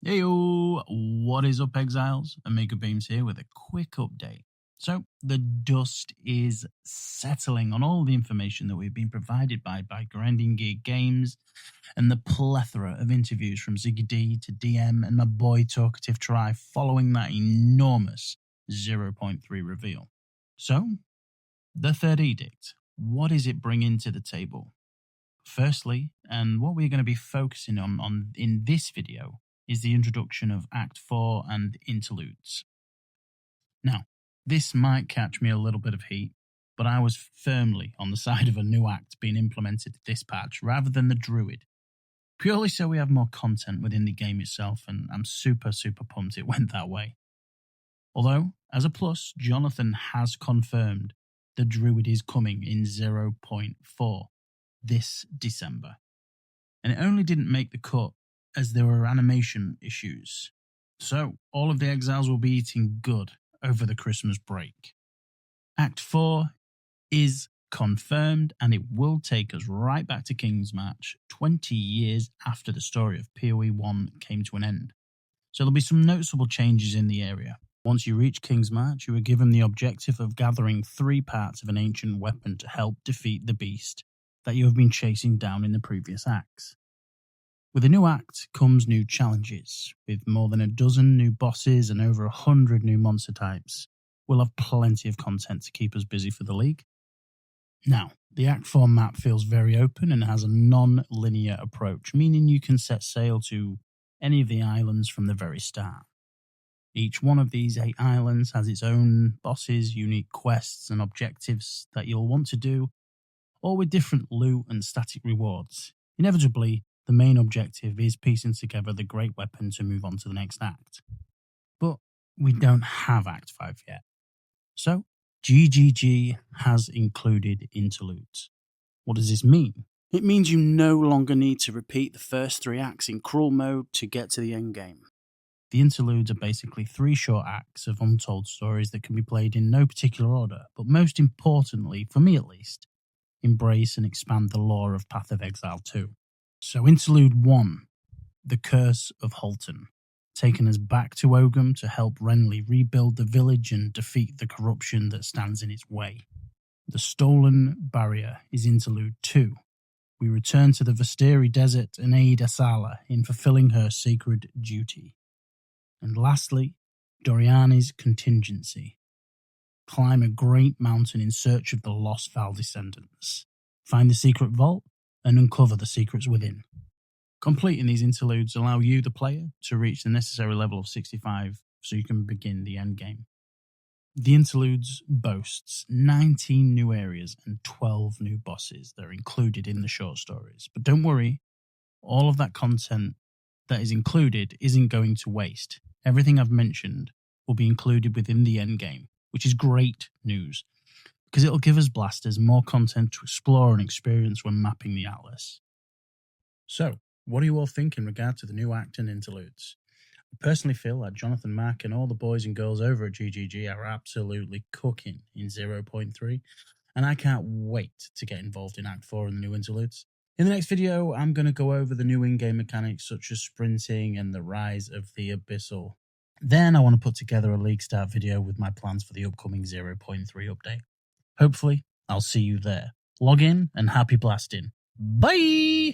Heyo, what is up, Exiles? Omega Beams here with a quick update. So, the dust is settling on all the information that we've been provided by Grinding Gear Games and the plethora of interviews from Ziggy D to DM and my boy Talkative Try following that enormous 0.3 reveal. So, the third edict, what is it bringing to the table? Firstly, and what we're going to be focusing on in this video, is the introduction of Act 4 and Interludes. Now, this might catch me a little bit of heat, but I was firmly on the side of a new act being implemented this patch rather than the Druid, purely so we have more content within the game itself, and I'm super pumped it went that way. Although, as a plus, Jonathan has confirmed the Druid is coming in 0.4 this December, and it only didn't make the cut as there were animation issues. So, all of the Exiles will be eating good over the Christmas break. Act 4 is confirmed, and it will take us right back to King's Match 20 years after the story of PoE 1 came to an end. So there'll be some noticeable changes in the area. Once you reach King's Match, you are given the objective of gathering 3 parts of an ancient weapon to help defeat the beast that you have been chasing down in the previous acts. With a new act comes new challenges. With more than a dozen new bosses and over 100 new monster types, we'll have plenty of content to keep us busy for the League. Now, the Act 4 map feels very open and has a non-linear approach, meaning you can set sail to any of the islands from the very start. Each one of these 8 islands has its own bosses, unique quests and objectives that you'll want to do, all with different loot and static rewards. Inevitably, the main objective is piecing together the great weapon to move on to the next act. But we don't have Act 5 yet. So, GGG has included Interludes. What does this mean? It means you no longer need to repeat the first 3 acts in cruel mode to get to the endgame. The Interludes are basically 3 short acts of untold stories that can be played in no particular order, but most importantly, for me at least, embrace and expand the lore of Path of Exile 2. So Interlude 1, The Curse of Halton, taking us back to Ogham to help Renly rebuild the village and defeat the corruption that stands in its way. The Stolen Barrier is Interlude 2. We return to the Vestiri Desert and aid Asala in fulfilling her sacred duty. And lastly, Doriani's Contingency. Climb a great mountain in search of the lost Val descendants. Find the secret vault and uncover the secrets within. Completing these interludes allow you, the player, to reach the necessary level of 65 so you can begin the endgame. The interludes boasts 19 new areas and 12 new bosses that are included in the short stories. But don't worry, all of that content that is included isn't going to waste. Everything I've mentioned will be included within the endgame, which is great news, because it'll give us blasters more content to explore and experience when mapping the Atlas. So, what do you all think in regard to the new act and interludes? I personally feel that Jonathan Mack and all the boys and girls over at GGG are absolutely cooking in 0.3, and I can't wait to get involved in Act 4 and the new interludes. In the next video, I'm going to go over the new in-game mechanics such as sprinting and the rise of the Abyssal. Then I want to put together a League Start video with my plans for the upcoming 0.3 update. Hopefully, I'll see you there. Log in and happy blasting. Bye!